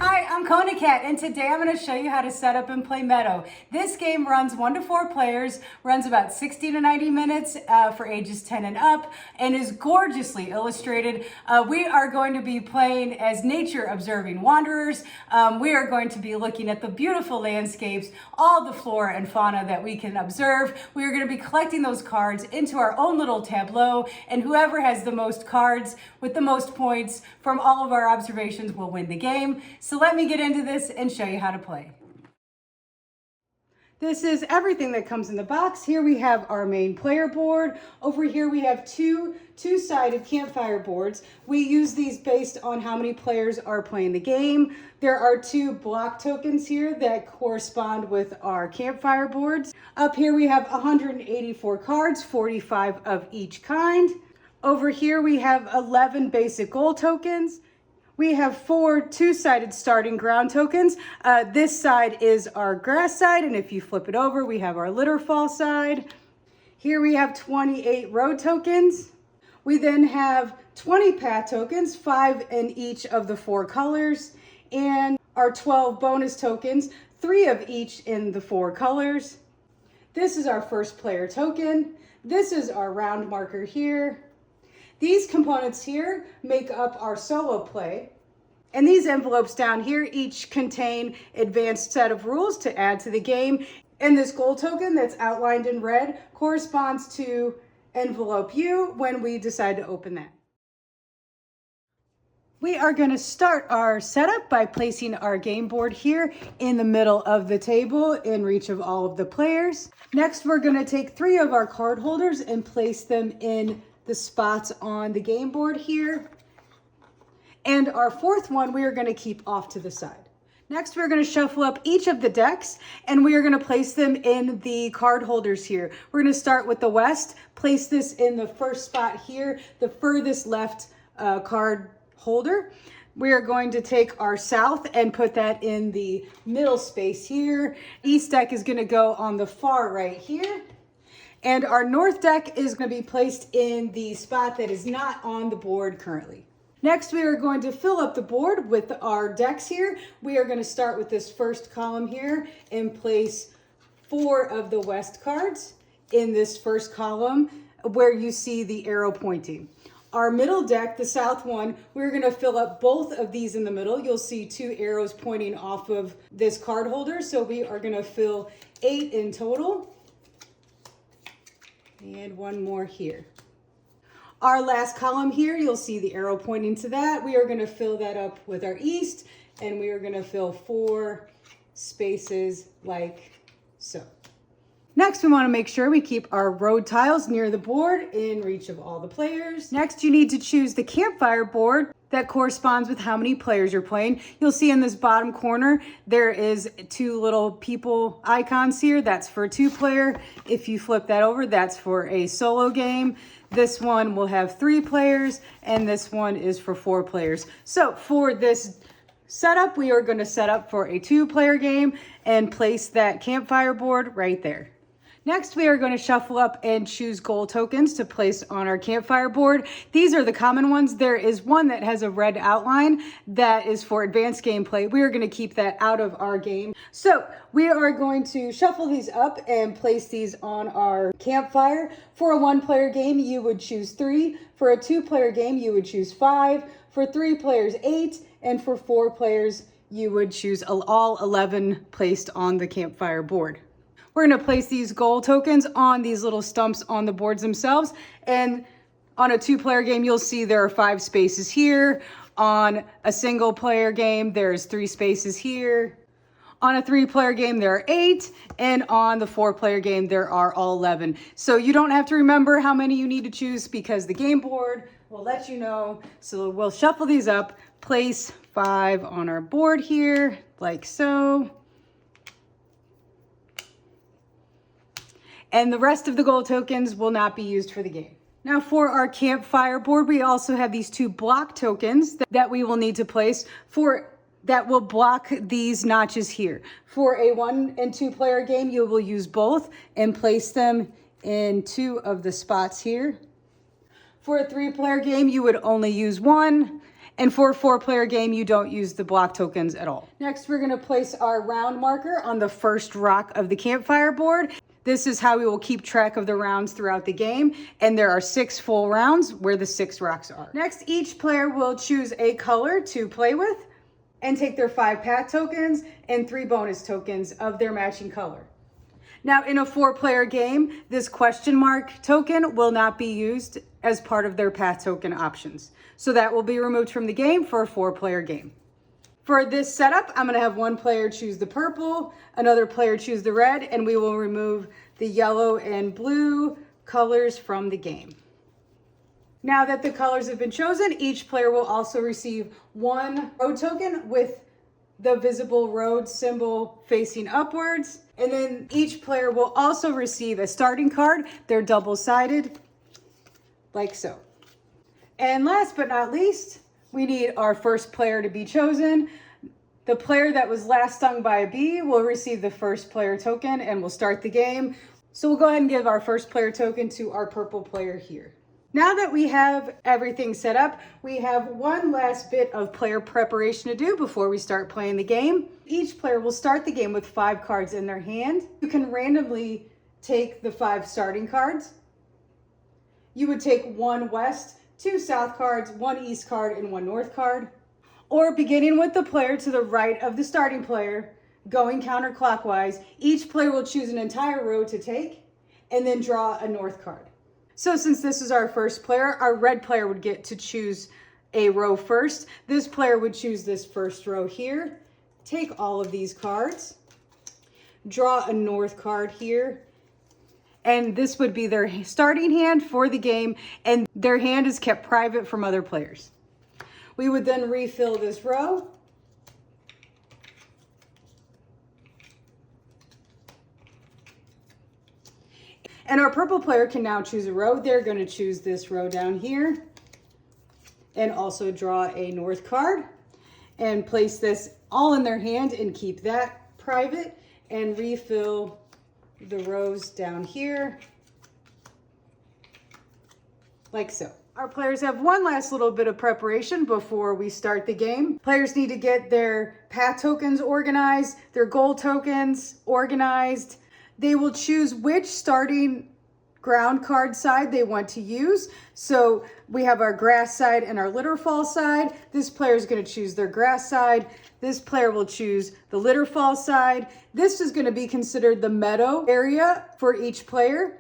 Hi, I'm Kona Cat, and today I'm going to show you how to set up and play Meadow. This game runs 1 to 4 players, runs about 60 to 90 minutes for ages 10 and up, and is gorgeously illustrated. We are going to be playing as nature observing wanderers. We are going to be looking at the beautiful landscapes, all the flora and fauna that we can observe. We are going to be collecting those cards into our own little tableau, and whoever has the most cards with the most points from all of our observations will win the game. So let me get into this and show you how to play. This is everything that comes in the box. Here we have our main player board. Over here we have two-sided campfire boards. We use these based on how many players are playing the game. There are 2 block tokens here that correspond with our campfire boards. Up here we have 184 cards, 45 of each kind. Over here we have 11 basic goal tokens. We have 4 two-sided starting ground tokens. This side is our grass side, and if you flip it over, we have our litter fall side. Here we have 28 road tokens. We then have 20 path tokens, 5 in each of the 4 colors, and our 12 bonus tokens, 3 of each in the 4 colors. This is our first player token. This is our round marker here. These components here make up our solo play. And these envelopes down here each contain advanced set of rules to add to the game. And this gold token that's outlined in red corresponds to envelope U when we decide to open that. We are going to start our setup by placing our game board here in the middle of the table in reach of all of the players. Next, we're going to take 3 of our card holders and place them in the spots on the game board here. And our 4th one, we are going to keep off to the side. Next, we're going to shuffle up each of the decks and we are going to place them in the card holders here. We're going to start with the west, place this in the first spot here, the furthest left card holder. We are going to take our south and put that in the middle space here. East deck is going to go on the far right here. And our north deck is going to be placed in the spot that is not on the board currently. Next, we are going to fill up the board with our decks here. We are going to start with this first column here and place 4 of the west cards in this first column where you see the arrow pointing. Our middle deck, the south one, we're going to fill up both of these in the middle. You'll see 2 arrows pointing off of this card holder. So we are going to fill 8 in total. And 1 more here. Our last column here, you'll see the arrow pointing to that. We are going to fill that up with our east, and we are going to fill 4 spaces like so. Next, we want to make sure we keep our road tiles near the board in reach of all the players. Next, you need to choose the campfire board that corresponds with how many players you're playing. You'll see in this bottom corner, there is 2 little people icons here. That's for a 2-player. If you flip that over, that's for a solo game. This one will have 3 players, and this one is for 4 players. So for this setup, we are going to set up for a 2-player game and place that campfire board right there. Next, we are going to shuffle up and choose gold tokens to place on our campfire board. These are the common ones. There is one that has a red outline that is for advanced gameplay. We are going to keep that out of our game. So we are going to shuffle these up and place these on our campfire. For a 1-player game, you would choose 3. For a 2-player game, you would choose 5. For 3 players, 8. And for 4 players, you would choose all 11 placed on the campfire board. We're going to place these gold tokens on these little stumps on the boards themselves. And on a 2-player game, you'll see there are 5 spaces here. On a single-player game, there's 3 spaces here. On a 3-player game, there are 8. And on the 4-player game, there are all 11. So you don't have to remember how many you need to choose because the game board will let you know. So we'll shuffle these up, place 5 on our board here, like so. And the rest of the gold tokens will not be used for the game. Now for our campfire board, we also have these 2 block tokens that we will need to place that will block these notches here. For a 1- and 2-player game, you will use both and place them in 2 of the spots here. For a 3-player game, you would only use 1. And for a 4-player game, you don't use the block tokens at all. Next, we're gonna place our round marker on the first rock of the campfire board. This is how we will keep track of the rounds throughout the game. And there are 6 full rounds where the 6 rocks are. Next, each player will choose a color to play with and take their 5 path tokens and 3 bonus tokens of their matching color. Now, in a 4-player game, this question mark token will not be used as part of their path token options. So that will be removed from the game for a 4-player game. For this setup, I'm gonna have one player choose the purple, another player choose the red, and we will remove the yellow and blue colors from the game. Now that the colors have been chosen, each player will also receive 1 road token with the visible road symbol facing upwards. And then each player will also receive a starting card. They're double-sided, like so. And last but not least, we need our first player to be chosen. The player that was last stung by a bee will receive the first player token and we'll start the game. So we'll go ahead and give our first player token to our purple player here. Now that we have everything set up, we have one last bit of player preparation to do before we start playing the game. Each player will start the game with 5 cards in their hand. You can randomly take the 5 starting cards. You would take 1 west, 2 south cards, 1 east card, and 1 north card. Or beginning with the player to the right of the starting player, going counterclockwise, each player will choose an entire row to take and then draw a north card. So since this is our first player, our red player would get to choose a row first. This player would choose this first row here, take all of these cards, draw a north card here, and this would be their starting hand for the game, and their hand is kept private from other players. We would then refill this row. And our purple player can now choose a row. They're going to choose this row down here and also draw a north card and place this all in their hand and keep that private and refill the rows down here like so. Our players have one last little bit of preparation before we start the game. Players need to get their path tokens organized, their goal tokens organized. They will choose which starting ground card side they want to use. So we have our grass side and our litterfall side. This player is going to choose their grass side. This player will choose the litterfall side. This is going to be considered the meadow area for each player.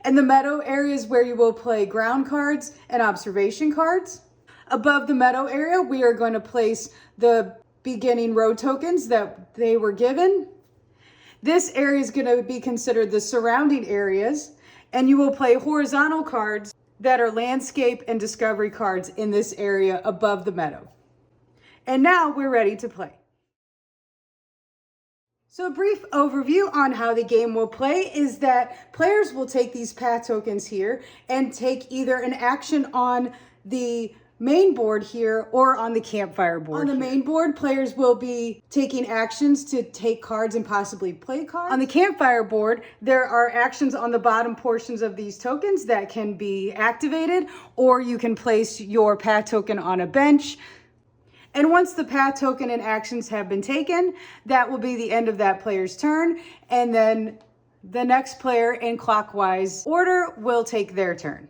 And the meadow area is where you will play ground cards and observation cards. Above the meadow area, we are going to place the beginning road tokens that they were given. This area is going to be considered the surrounding areas, and you will play horizontal cards that are landscape and discovery cards in this area above the meadow. And now we're ready to play. So a brief overview on how the game will play is that players will take these path tokens here and take either an action on the main board here or on the campfire board. On the main board, players will be taking actions to take cards and possibly play cards. On the campfire board, there are actions on the bottom portions of these tokens that can be activated, or you can place your path token on a bench. And once the path token and actions have been taken, that will be the end of that player's turn. And then the next player in clockwise order will take their turn.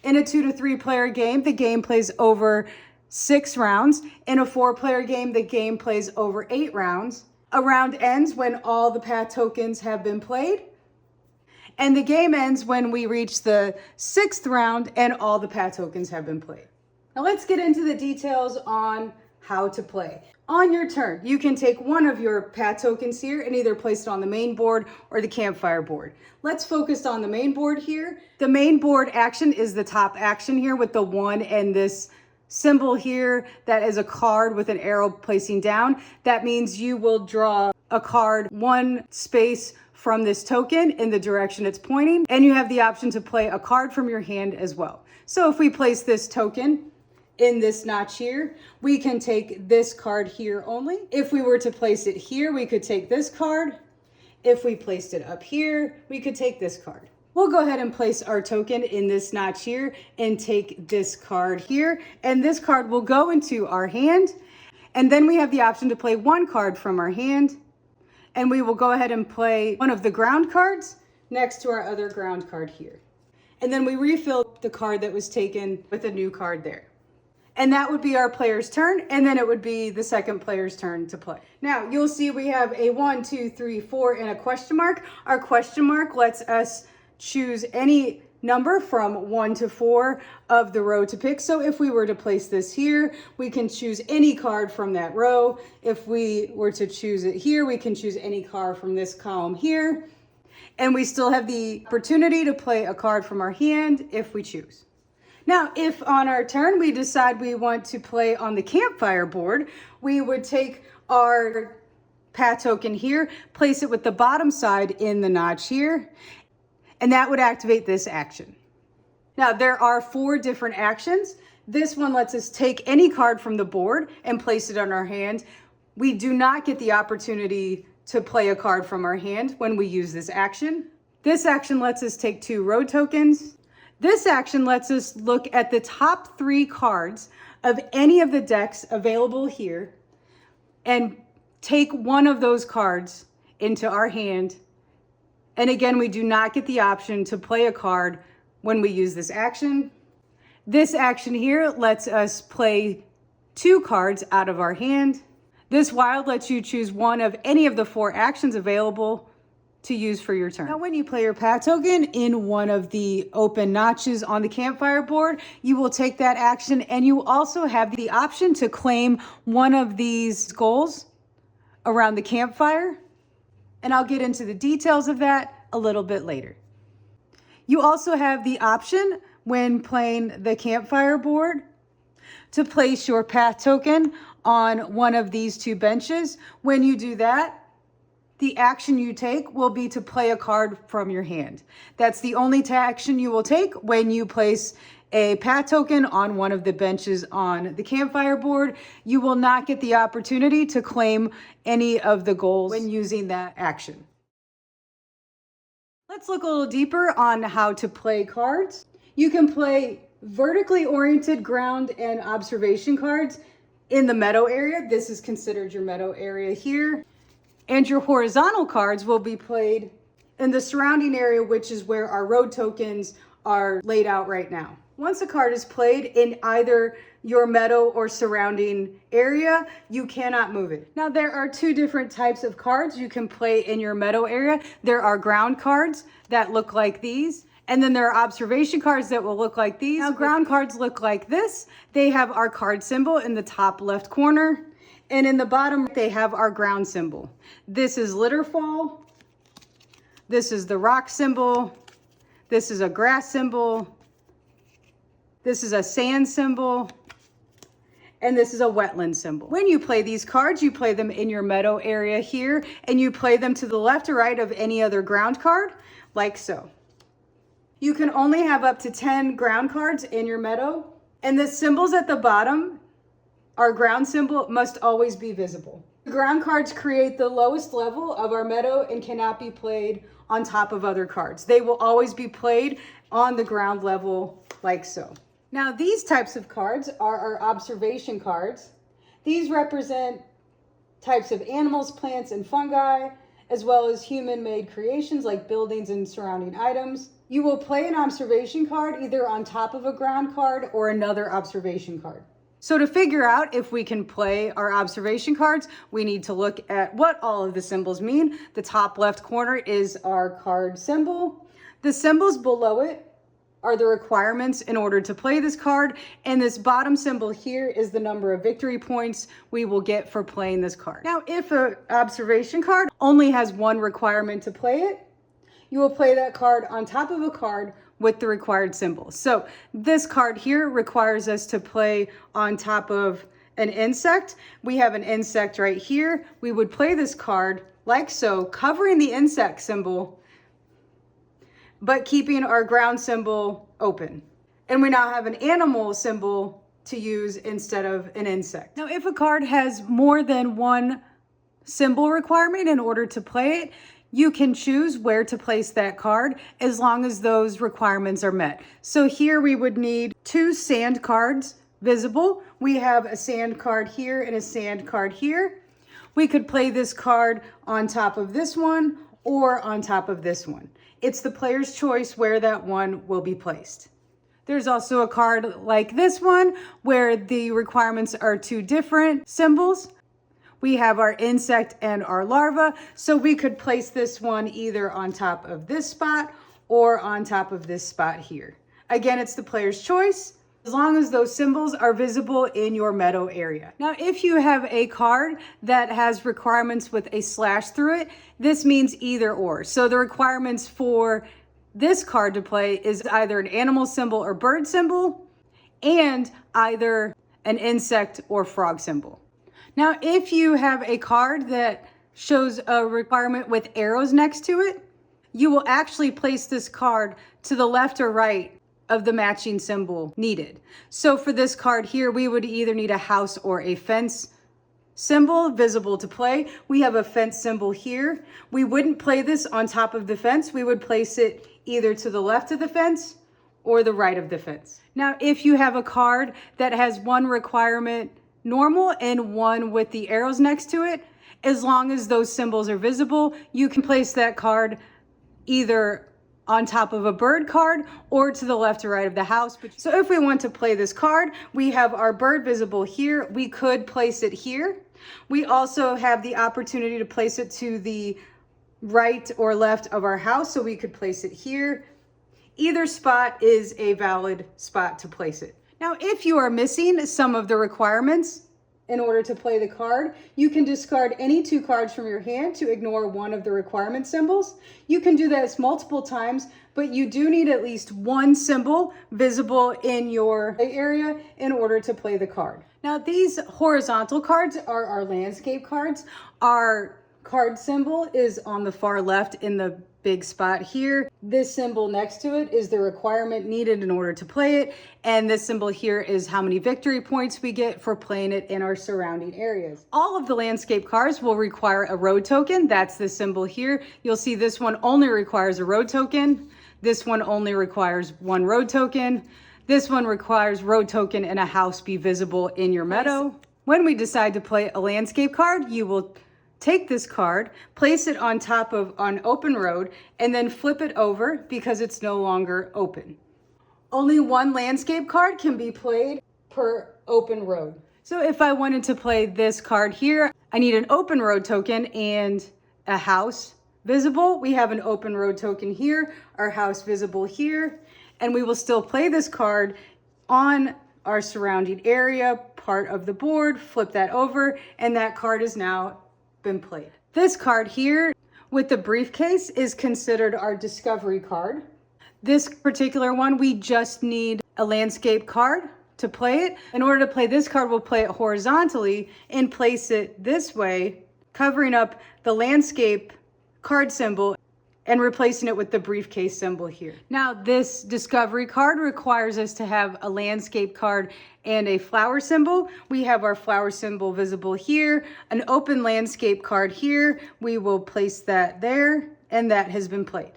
In a 2 to 3 player game, the game plays over 6 rounds. In a 4-player game, the game plays over 8 rounds. A round ends when all the path tokens have been played. And the game ends when we reach the 6th round and all the path tokens have been played. Now let's get into the details on how to play. On your turn, you can take one of your path tokens here and either place it on the main board or the campfire board. Let's focus on the main board here. The main board action is the top action here with the 1 and this symbol here that is a card with an arrow placing down. That means you will draw a card 1 space from this token in the direction it's pointing, and you have the option to play a card from your hand as well. So if we place this token in this notch here, we can take this card here only. If we were to place it here, we could take this card. If we placed it up here, we could take this card. We'll go ahead and place our token in this notch here and take this card here. And this card will go into our hand. And then we have the option to play one card from our hand. And we will go ahead and play one of the ground cards next to our other ground card here. And then we refill the card that was taken with a new card there. And that would be our player's turn, and then it would be the second player's turn to play. Now, you'll see we have a 1, 2, 3, 4, and a question mark. Our question mark lets us choose any number from 1 to 4 of the row to pick. So if we were to place this here, we can choose any card from that row. If we were to choose it here, we can choose any card from this column here. And we still have the opportunity to play a card from our hand if we choose. Now, if on our turn we decide we want to play on the campfire board, we would take our path token here, place it with the bottom side in the notch here, and that would activate this action. Now, there are 4 different actions. This one lets us take any card from the board and place it on our hand. We do not get the opportunity to play a card from our hand when we use this action. This action lets us take 2 road tokens. This action lets us look at the top 3 cards of any of the decks available here and take one of those cards into our hand. And again, we do not get the option to play a card when we use this action. This action here lets us play 2 cards out of our hand. This wild lets you choose one of any of the 4 actions available to use for your turn. Now, when you play your path token in one of the open notches on the campfire board, you will take that action, and you also have the option to claim one of these goals around the campfire. And I'll get into the details of that a little bit later. You also have the option when playing the campfire board to place your path token on one of these 2 benches. When you do that, the action you take will be to play a card from your hand. That's the only action you will take when you place a path token on one of the benches on the campfire board. You will not get the opportunity to claim any of the goals when using that action. Let's look a little deeper on how to play cards. You can play vertically oriented ground and observation cards in the meadow area. This is considered your meadow area here. And your horizontal cards will be played in the surrounding area, which is where our road tokens are laid out right now. Once a card is played in either your meadow or surrounding area, you cannot move it. Now, there are 2 different types of cards you can play in your meadow area. There are ground cards that look like these, and then there are observation cards that will look like these. Now, ground cards look like this. They have our card symbol in the top left corner. And in the bottom, they have our ground symbol. This is litterfall. This is the rock symbol. This is a grass symbol. This is a sand symbol. And this is a wetland symbol. When you play these cards, you play them in your meadow area here, and you play them to the left or right of any other ground card, like so. You can only have up to 10 ground cards in your meadow, and the symbols at the bottom, our ground symbol, must always be visible. The ground cards create the lowest level of our meadow and cannot be played on top of other cards. They will always be played on the ground level, like so. Now, these types of cards are our observation cards. These represent types of animals, plants, and fungi, as well as human-made creations like buildings and surrounding items. You will play an observation card either on top of a ground card or another observation card. So to figure out if we can play our observation cards, we need to look at what all of the symbols mean. The top left corner is our card symbol. The symbols below it are the requirements in order to play this card. And this bottom symbol here is the number of victory points we will get for playing this card. Now, if an observation card only has one requirement to play it, you will play that card on top of a card with the required symbol. So this card here requires us to play on top of an insect. We have an insect right here. We would play this card like so, covering the insect symbol, but keeping our ground symbol open. And we now have an animal symbol to use instead of an insect. Now, if a card has more than one symbol requirement in order to play it, You can choose where to place that card as long as those requirements are met. So here we would need 2 sand cards visible. We have a sand card here and a sand card here. We could play this card on top of this one or on top of this one. It's the player's choice where that one will be placed. There's also a card like this one where the requirements are 2 different symbols. We have our insect and our larva, so we could place this one either on top of this spot or on top of this spot here. Again, it's the player's choice, as long as those symbols are visible in your meadow area. Now, if you have a card that has requirements with a slash through it, this means either or. So the requirements for this card to play is either an animal symbol or bird symbol, and either an insect or frog symbol. Now, if you have a card that shows a requirement with arrows next to it, you will actually place this card to the left or right of the matching symbol needed. So for this card here, we would either need a house or a fence symbol visible to play. We have a fence symbol here. We wouldn't play this on top of the fence. We would place it either to the left of the fence or the right of the fence. Now, if you have a card that has one requirement normal and one with the arrows next to it, as long as those symbols are visible, you can place that card either on top of a bird card or to the left or right of the house. So if we want to play this card, we have our bird visible here. We could place it here. We also have the opportunity to place it to the right or left of our house, so we could place it here. Either spot is a valid spot to place it. Now, if you are missing some of the requirements in order to play the card, you can discard any 2 cards from your hand to ignore one of the requirement symbols. You can do this multiple times, but you do need at least 1 symbol visible in your area in order to play the card. Now, these horizontal cards are our landscape cards. Our card symbol is on the far left in the big spot here. This symbol next to it is the requirement needed in order to play it. And this symbol here is how many victory points we get for playing it in our surrounding areas. All of the landscape cards will require a road token. That's the symbol here. You'll see this one only requires a road token. This one only requires 1 road token. This one requires road token and a house be visible in your meadow. When we decide to play a landscape card, you will take this card, place it on top of an open road, and then flip it over because it's no longer open. Only 1 landscape card can be played per open road. So if I wanted to play this card here, I need an open road token and a house visible. We have an open road token here, our house visible here, and we will still play this card on our surrounding area, part of the board, flip that over, and that card is now been played. This card here with the briefcase is considered our discovery card. This particular one, we just need a landscape card to play it. In order to play this card, we'll play it horizontally and place it this way, covering up the landscape card symbol and replacing it with the briefcase symbol here. Now, this discovery card requires us to have a landscape card and a flower symbol. We have our flower symbol visible here, an open landscape card here. We will place that there, and that has been played.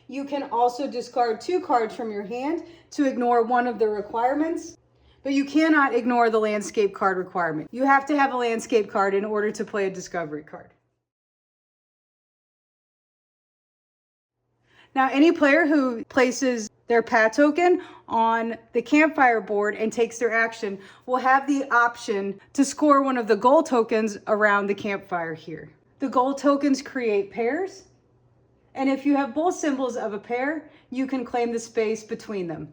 You can also discard 2 cards from your hand to ignore one of the requirements, but you cannot ignore the landscape card requirement. You have to have a landscape card in order to play a discovery card. Now, any player who places their PAT token on the Campfire board and takes their action will have the option to score one of the goal tokens around the campfire here. The goal tokens create pairs, and if you have both symbols of a pair, you can claim the space between them.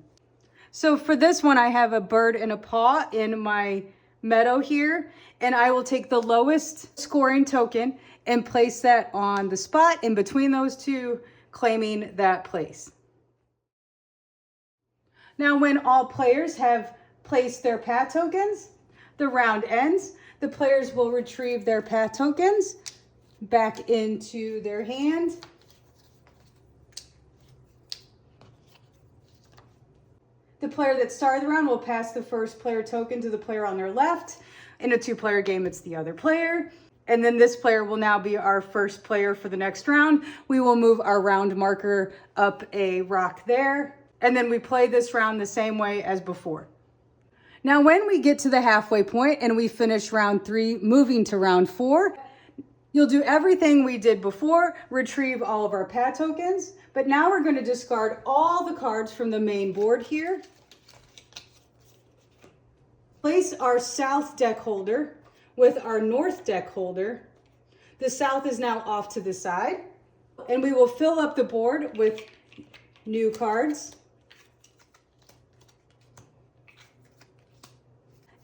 So for this one, I have a bird and a paw in my meadow here, and I will take the lowest scoring token and place that on the spot in between those 2, claiming that place. Now, when all players have placed their PAT tokens, the round ends. The players will retrieve their PAT tokens back into their hand. The player that started the round will pass the first player token to the player on their left. In a 2-player game, it's the other player. And then this player will now be our first player for the next round. We will move our round marker up a rock there. And then we play this round the same way as before. Now, when we get to the halfway point and we finish round 3, moving to round 4, you'll do everything we did before, retrieve all of our pad tokens, but now we're going to discard all the cards from the main board here. Place our south deck holder with our north deck holder. The south is now off to the side, and we will fill up the board with new cards.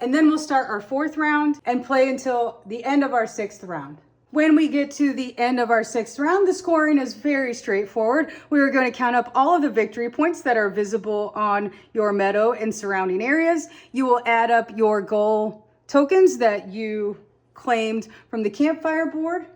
And then we'll start our 4th round and play until the end of our 6th round. When we get to the end of our 6th round, the scoring is very straightforward. We are going to count up all of the victory points that are visible on your meadow and surrounding areas. You will add up your goal tokens that you claimed from the campfire board.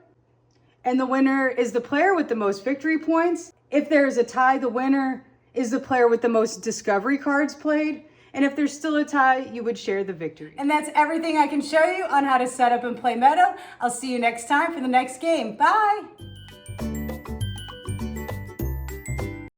And the winner is the player with the most victory points. If there is a tie, the winner is the player with the most discovery cards played. And if there's still a tie, you would share the victory. And that's everything I can show you on how to set up and play Meadow. I'll see you next time for the next game. Bye.